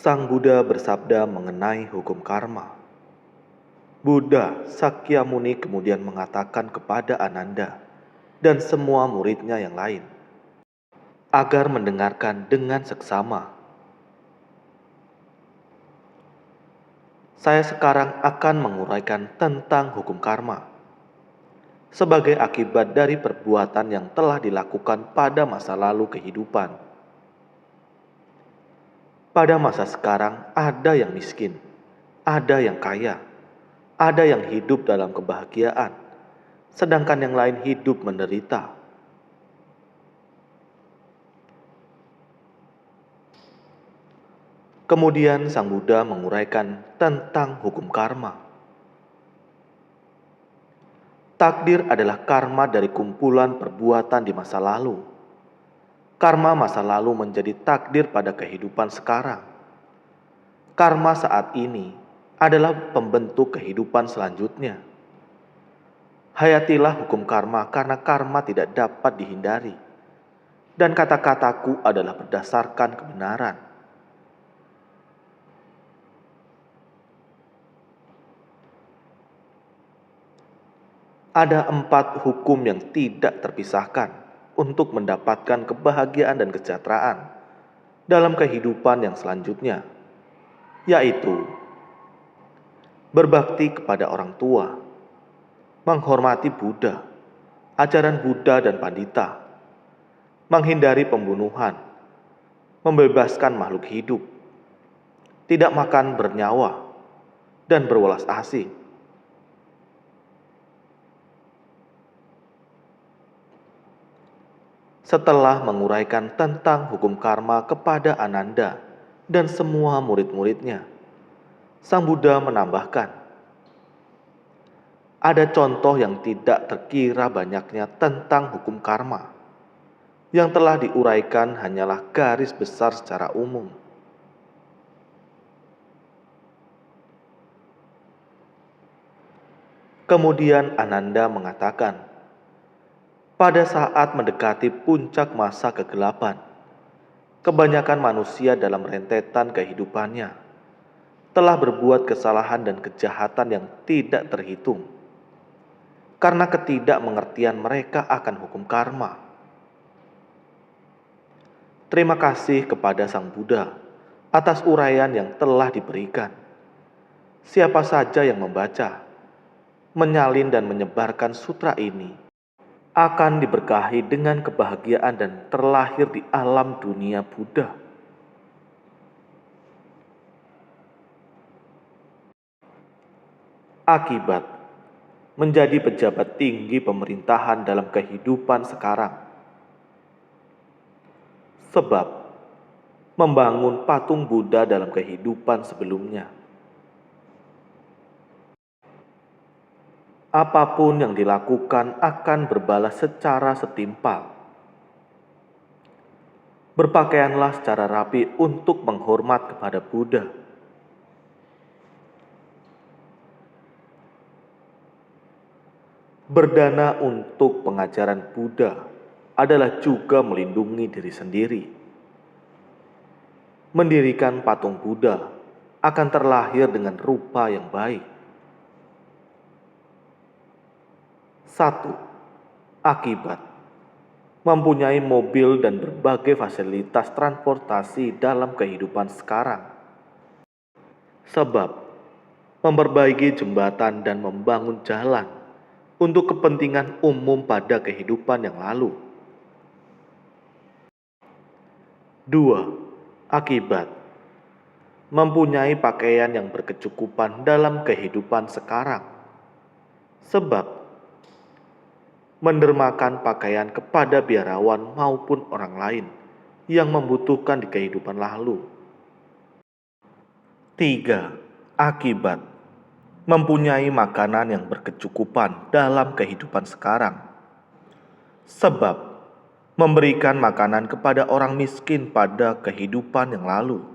Sang Buddha bersabda mengenai hukum karma. Buddha Sakyamuni kemudian mengatakan kepada Ananda dan semua muridnya yang lain agar mendengarkan dengan seksama. Saya sekarang akan menguraikan tentang hukum karma sebagai akibat dari perbuatan yang telah dilakukan pada masa lalu kehidupan. Pada masa sekarang ada yang miskin, ada yang kaya, ada yang hidup dalam kebahagiaan, sedangkan yang lain hidup menderita. Kemudian Sang Buddha menguraikan tentang hukum karma. Takdir adalah karma dari kumpulan perbuatan di masa lalu. Karma masa lalu menjadi takdir pada kehidupan sekarang. Karma saat ini adalah pembentuk kehidupan selanjutnya. Hayatilah hukum karma karena karma tidak dapat dihindari. Dan kata-kataku adalah berdasarkan kebenaran. Ada 4 hukum yang tidak terpisahkan untuk mendapatkan kebahagiaan dan kesejahteraan dalam kehidupan yang selanjutnya, yaitu berbakti kepada orang tua, menghormati Buddha, ajaran Buddha dan Pandita, menghindari pembunuhan, membebaskan makhluk hidup, tidak makan bernyawa, dan berwelas asih. Setelah menguraikan tentang hukum karma kepada Ananda dan semua murid-muridnya, Sang Buddha menambahkan, ada contoh yang tidak terkira banyaknya tentang hukum karma. Yang telah diuraikan hanyalah garis besar secara umum. Kemudian Ananda mengatakan, pada saat mendekati puncak masa kegelapan, kebanyakan manusia dalam rentetan kehidupannya telah berbuat kesalahan dan kejahatan yang tidak terhitung karena ketidakmengertian mereka akan hukum karma. Terima kasih kepada Sang Buddha atas uraian yang telah diberikan. Siapa saja yang membaca, menyalin dan menyebarkan sutra ini akan diberkahi dengan kebahagiaan dan terlahir di alam dunia Buddha. Akibat menjadi pejabat tinggi pemerintahan dalam kehidupan sekarang. Sebab membangun patung Buddha dalam kehidupan sebelumnya. Apapun yang dilakukan akan berbalas secara setimpal. Berpakaianlah secara rapi untuk menghormat kepada Buddha. Berdana untuk pengajaran Buddha adalah juga melindungi diri sendiri. Mendirikan patung Buddha akan terlahir dengan rupa yang baik. 1. Akibat mempunyai mobil dan berbagai fasilitas transportasi dalam kehidupan sekarang. Sebab memperbaiki jembatan dan membangun jalan untuk kepentingan umum pada kehidupan yang lalu. 2. Akibat mempunyai pakaian yang berkecukupan dalam kehidupan sekarang. Sebab mendermakan pakaian kepada biarawan maupun orang lain yang membutuhkan di kehidupan lalu. 3. Akibat mempunyai makanan yang berkecukupan dalam kehidupan sekarang. Sebab memberikan makanan kepada orang miskin pada kehidupan yang lalu.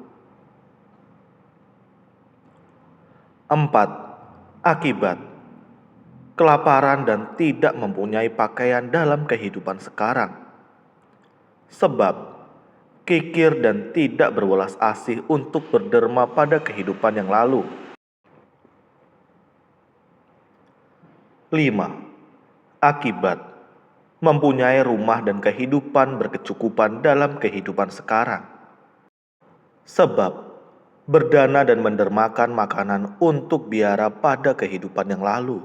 4. Akibat kelaparan dan tidak mempunyai pakaian dalam kehidupan sekarang. Sebab kikir dan tidak berwelas asih untuk berderma pada kehidupan yang lalu. 5. Akibat mempunyai rumah dan kehidupan berkecukupan dalam kehidupan sekarang. Sebab berdana dan mendermakan makanan untuk biara pada kehidupan yang lalu.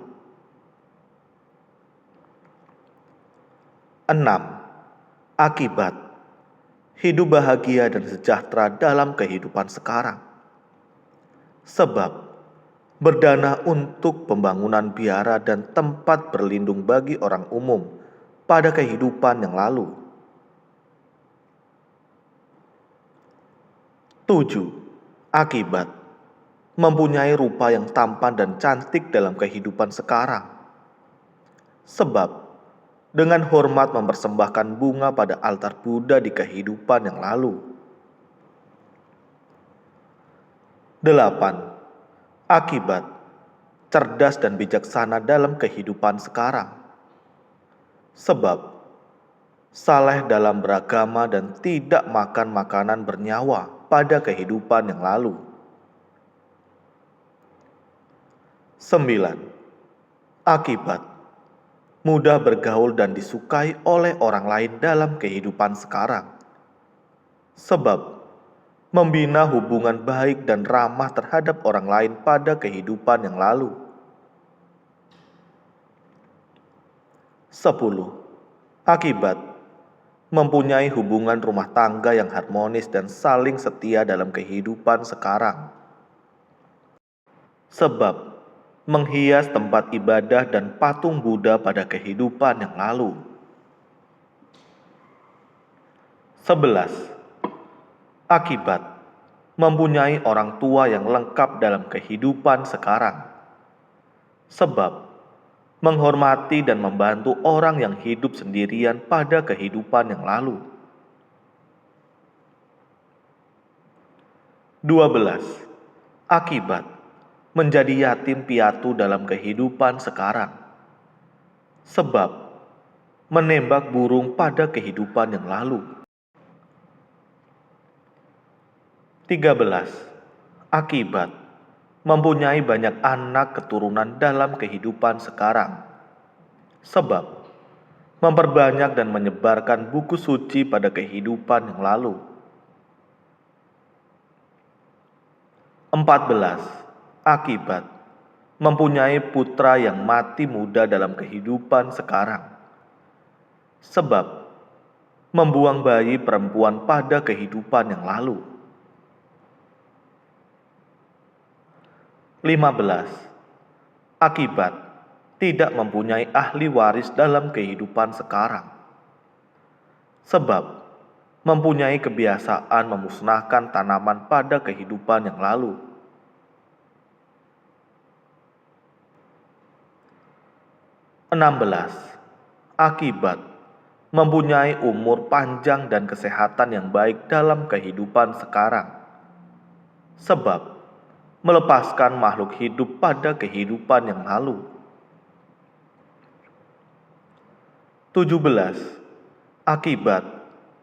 6. Akibat hidup bahagia dan sejahtera dalam kehidupan sekarang. Sebab berdana untuk pembangunan biara dan tempat berlindung bagi orang umum pada kehidupan yang lalu. 7. Akibat mempunyai rupa yang tampan dan cantik dalam kehidupan sekarang. Sebab dengan hormat mempersembahkan bunga pada altar Buddha di kehidupan yang lalu. 8. Akibat cerdas dan bijaksana dalam kehidupan sekarang. Sebab saleh dalam beragama dan tidak makan makanan bernyawa pada kehidupan yang lalu. 9. Akibat mudah bergaul dan disukai oleh orang lain dalam kehidupan sekarang. Sebab membina hubungan baik dan ramah terhadap orang lain pada kehidupan yang lalu. 10. Akibat mempunyai hubungan rumah tangga yang harmonis dan saling setia dalam kehidupan sekarang. Sebab menghias tempat ibadah dan patung Buddha pada kehidupan yang lalu. 11. Akibat mempunyai orang tua yang lengkap dalam kehidupan sekarang. Sebab menghormati dan membantu orang yang hidup sendirian pada kehidupan yang lalu. 12. Akibat menjadi yatim piatu dalam kehidupan sekarang. Sebab menembak burung pada kehidupan yang lalu. 13. Akibat mempunyai banyak anak keturunan dalam kehidupan sekarang. Sebab memperbanyak dan menyebarkan buku suci pada kehidupan yang lalu. 14. Akibat mempunyai putra yang mati muda dalam kehidupan sekarang. Sebab membuang bayi perempuan pada kehidupan yang lalu. 15. Akibat tidak mempunyai ahli waris dalam kehidupan sekarang. Sebab mempunyai kebiasaan memusnahkan tanaman pada kehidupan yang lalu. 16. Akibat mempunyai umur panjang dan kesehatan yang baik dalam kehidupan sekarang. Sebab melepaskan makhluk hidup pada kehidupan yang lalu. 17. Akibat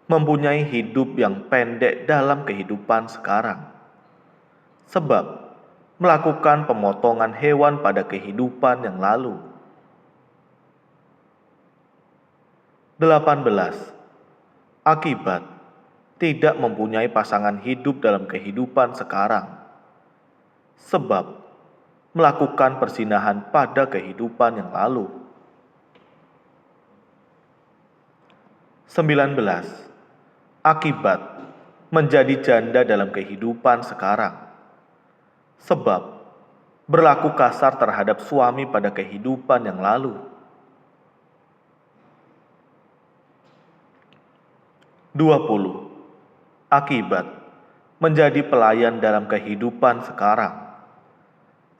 mempunyai hidup yang pendek dalam kehidupan sekarang. Sebab melakukan pemotongan hewan pada kehidupan yang lalu. 18. Akibat tidak mempunyai pasangan hidup dalam kehidupan sekarang. Sebab melakukan perzinahan pada kehidupan yang lalu. 19. Akibat menjadi janda dalam kehidupan sekarang. Sebab berlaku kasar terhadap suami pada kehidupan yang lalu. 20. Akibat menjadi pelayan dalam kehidupan sekarang.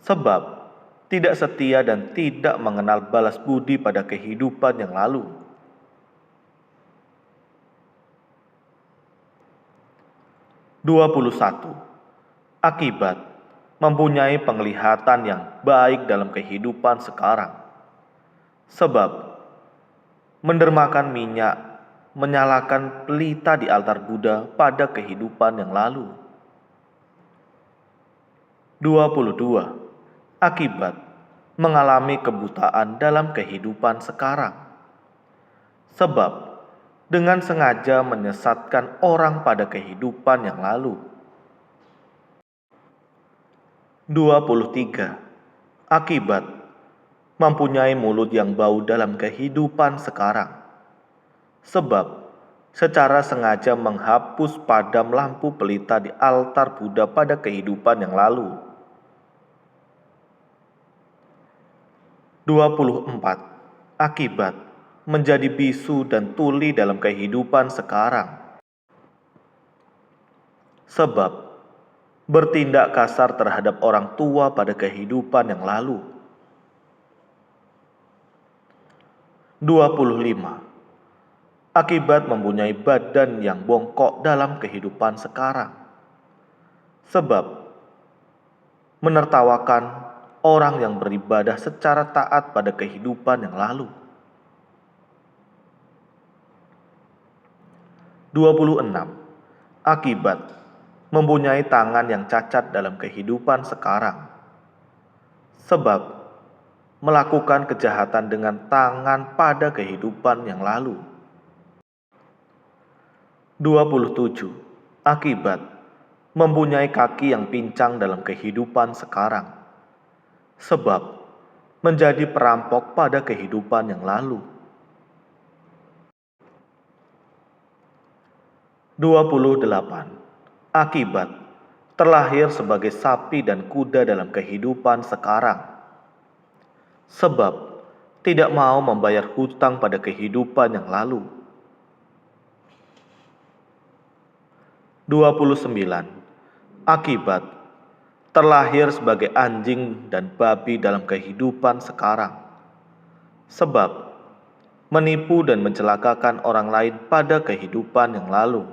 Sebab tidak setia dan tidak mengenal balas budi pada kehidupan yang lalu. 21. Akibat mempunyai penglihatan yang baik dalam kehidupan sekarang. Sebab mendermakan minyak, menyalakan pelita di altar Buddha pada kehidupan yang lalu. 22. Akibat mengalami kebutaan dalam kehidupan sekarang. Sebab dengan sengaja menyesatkan orang pada kehidupan yang lalu. 23. Akibat mempunyai mulut yang bau dalam kehidupan sekarang. Sebab secara sengaja menghapus padam lampu pelita di altar Buddha pada kehidupan yang lalu. 24. Akibat menjadi bisu dan tuli dalam kehidupan sekarang. Sebab bertindak kasar terhadap orang tua pada kehidupan yang lalu. 25. Akibat mempunyai badan yang bongkok dalam kehidupan sekarang. Sebab menertawakan orang yang beribadah secara taat pada kehidupan yang lalu. 26. Akibat mempunyai tangan yang cacat dalam kehidupan sekarang. Sebab melakukan kejahatan dengan tangan pada kehidupan yang lalu. 27. Akibat mempunyai kaki yang pincang dalam kehidupan sekarang. Sebab menjadi perampok pada kehidupan yang lalu. 28. Akibat terlahir sebagai sapi dan kuda dalam kehidupan sekarang. Sebab tidak mau membayar hutang pada kehidupan yang lalu. 29. Akibat terlahir sebagai anjing dan babi dalam kehidupan sekarang. Sebab menipu dan mencelakakan orang lain pada kehidupan yang lalu.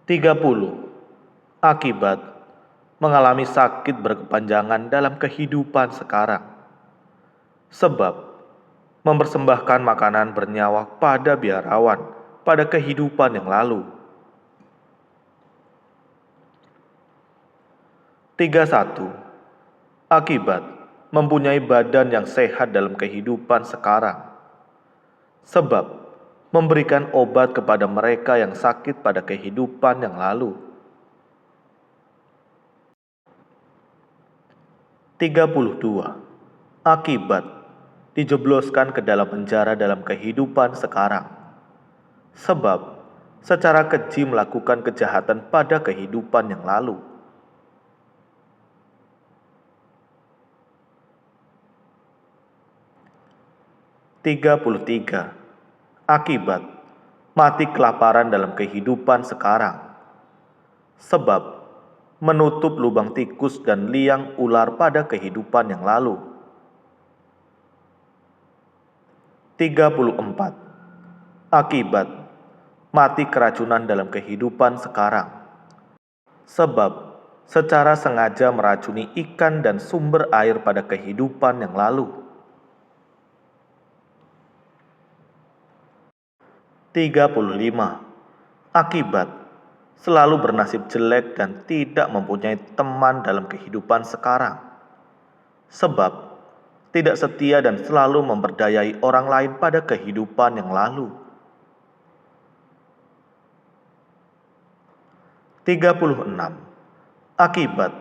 30. Akibat mengalami sakit berkepanjangan dalam kehidupan sekarang. Sebab mempersembahkan makanan bernyawa pada biarawan pada kehidupan yang lalu. 31. Akibat mempunyai badan yang sehat dalam kehidupan sekarang. Sebab memberikan obat kepada mereka yang sakit pada kehidupan yang lalu. 32. Akibat dijebloskan ke dalam penjara dalam kehidupan sekarang. Sebab secara keji melakukan kejahatan pada kehidupan yang lalu. 33. Akibat mati kelaparan dalam kehidupan sekarang. Sebab menutup lubang tikus dan liang ular pada kehidupan yang lalu. 34. Akibat mati keracunan dalam kehidupan sekarang. Sebab secara sengaja meracuni ikan dan sumber air pada kehidupan yang lalu. 35. Akibat selalu bernasib jelek dan tidak mempunyai teman dalam kehidupan sekarang. Sebab tidak setia dan selalu memperdayai orang lain pada kehidupan yang lalu. 36. Akibat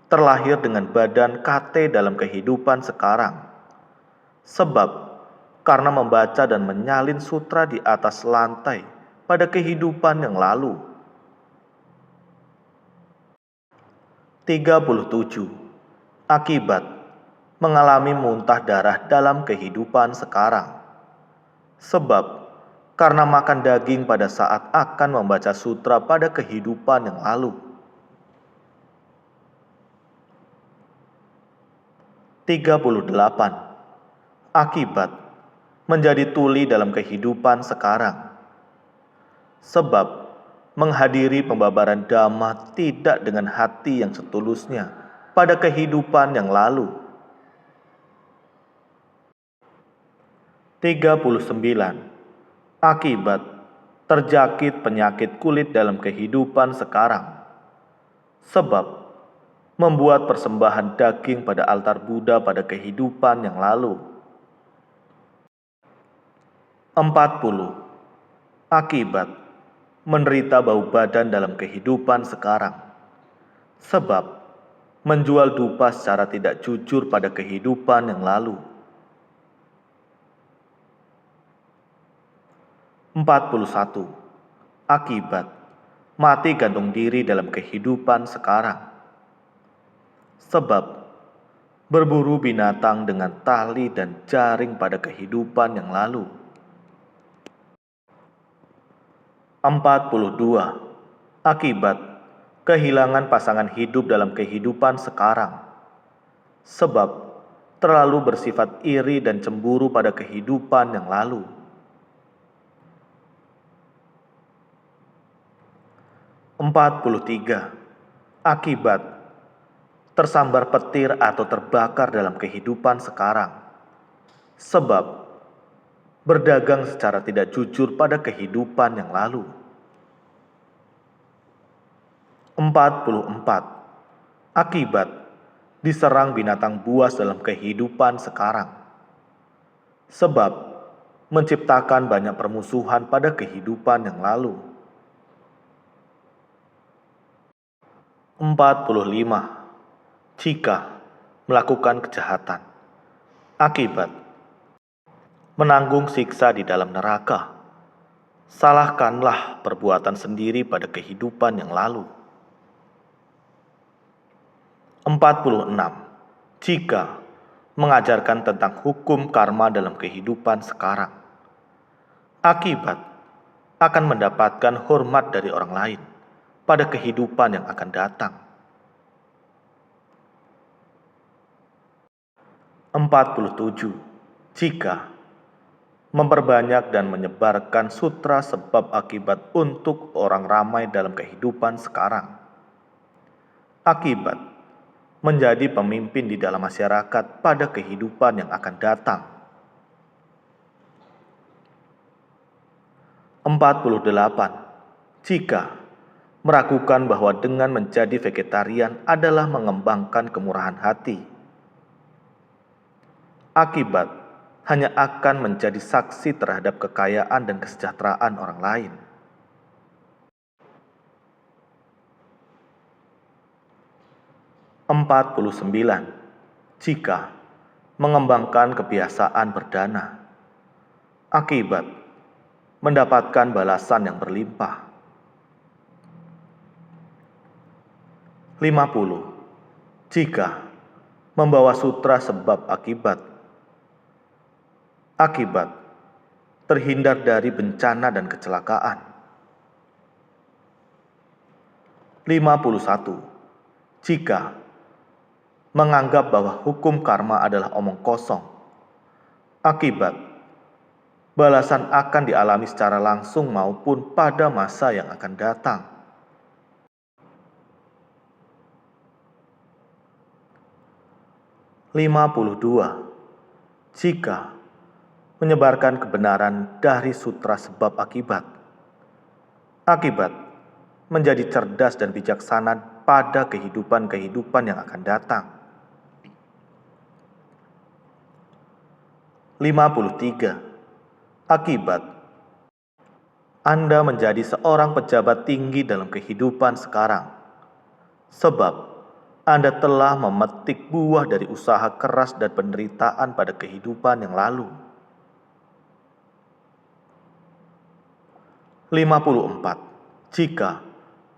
terlahir dengan badan kate dalam kehidupan sekarang. Sebab karena membaca dan menyalin sutra di atas lantai pada kehidupan yang lalu. 37. Akibat mengalami muntah darah dalam kehidupan sekarang. Sebab karena makan daging pada saat akan membaca sutra pada kehidupan yang lalu. 38. Akibat menjadi tuli dalam kehidupan sekarang. Sebab menghadiri pembabaran dhamma tidak dengan hati yang setulusnya pada kehidupan yang lalu. 39. Akibat terjangkit penyakit kulit dalam kehidupan sekarang. Sebab membuat persembahan daging pada altar Buddha pada kehidupan yang lalu. 40. Akibat menderita bau badan dalam kehidupan sekarang. Sebab menjual dupa secara tidak jujur pada kehidupan yang lalu. 41. Akibat mati gantung diri dalam kehidupan sekarang. Sebab berburu binatang dengan tali dan jaring pada kehidupan yang lalu. 42. Akibat kehilangan pasangan hidup dalam kehidupan sekarang. Sebab terlalu bersifat iri dan cemburu pada kehidupan yang lalu. 43. Akibat tersambar petir atau terbakar dalam kehidupan sekarang. Sebab berdagang secara tidak jujur pada kehidupan yang lalu. 44. Akibat diserang binatang buas dalam kehidupan sekarang. Sebab menciptakan banyak permusuhan pada kehidupan yang lalu. 45. Jika melakukan kejahatan, akibat menanggung siksa di dalam neraka, salahkanlah perbuatan sendiri pada kehidupan yang lalu. 46. Jika mengajarkan tentang hukum karma dalam kehidupan sekarang, akibat akan mendapatkan hormat dari orang lain pada kehidupan yang akan datang. 47. Jika memperbanyak dan menyebarkan sutra sebab akibat untuk orang ramai dalam kehidupan sekarang, akibat menjadi pemimpin di dalam masyarakat pada kehidupan yang akan datang. 48. Jika meragukan bahwa dengan menjadi vegetarian adalah mengembangkan kemurahan hati, akibat hanya akan menjadi saksi terhadap kekayaan dan kesejahteraan orang lain. 49. Jika mengembangkan kebiasaan berdana, akibat mendapatkan balasan yang berlimpah. 50. Jika membawa sutra sebab akibat, terhindar dari bencana dan kecelakaan. 51. Jika menganggap bahwa hukum karma adalah omong kosong, akibat balasan akan dialami secara langsung maupun pada masa yang akan datang. 52. Jika menyebarkan kebenaran dari sutra sebab akibat menjadi cerdas dan bijaksana pada kehidupan yang akan datang. 53. Akibat Anda menjadi seorang pejabat tinggi dalam kehidupan sekarang, sebab Anda telah memetik buah dari usaha keras dan penderitaan pada kehidupan yang lalu. 54. Jika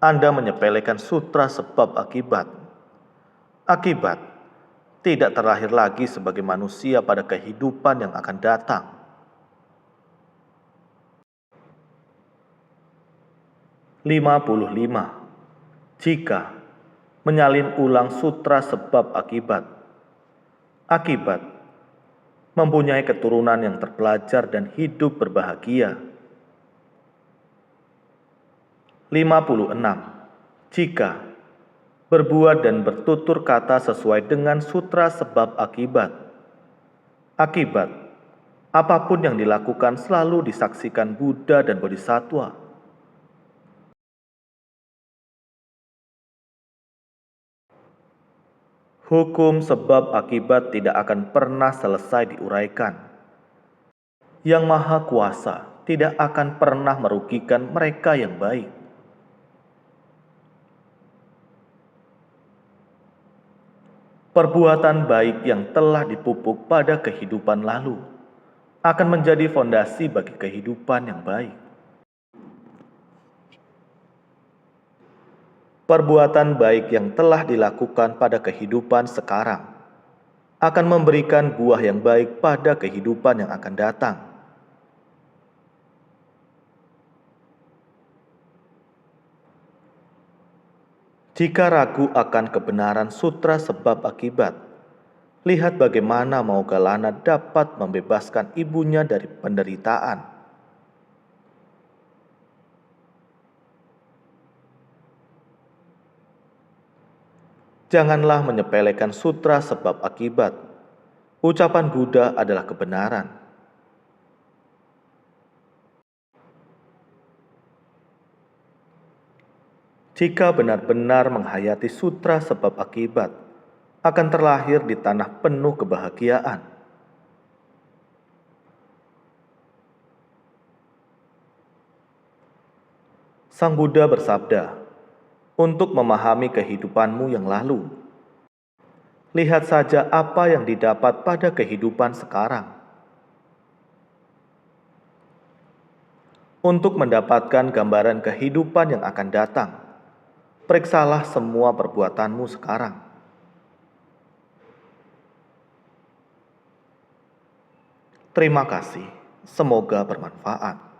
Anda menyepelekan sutra sebab akibat tidak terlahir lagi sebagai manusia pada kehidupan yang akan datang. 55. Jika menyalin ulang sutra sebab akibat mempunyai keturunan yang terpelajar dan hidup berbahagia. 56. Jika berbuat dan bertutur kata sesuai dengan sutra sebab akibat Apapun yang dilakukan selalu disaksikan Buddha dan Bodhisattva. Hukum sebab akibat tidak akan pernah selesai diuraikan. Yang Maha Kuasa tidak akan pernah merugikan mereka yang baik. Perbuatan baik yang telah dipupuk pada kehidupan lalu akan menjadi fondasi bagi kehidupan yang baik. Perbuatan baik yang telah dilakukan pada kehidupan sekarang akan memberikan buah yang baik pada kehidupan yang akan datang. Jika ragu akan kebenaran sutra sebab akibat, lihat bagaimana Moggallana dapat membebaskan ibunya dari penderitaan. Janganlah menyepelekan sutra sebab akibat. Ucapan Buddha adalah kebenaran. Jika benar-benar menghayati sutra sebab akibat, akan terlahir di tanah penuh kebahagiaan. Sang Buddha bersabda, untuk memahami kehidupanmu yang lalu, lihat saja apa yang didapat pada kehidupan sekarang. Untuk mendapatkan gambaran kehidupan yang akan datang, periksalah semua perbuatanmu sekarang. Terima kasih, semoga bermanfaat.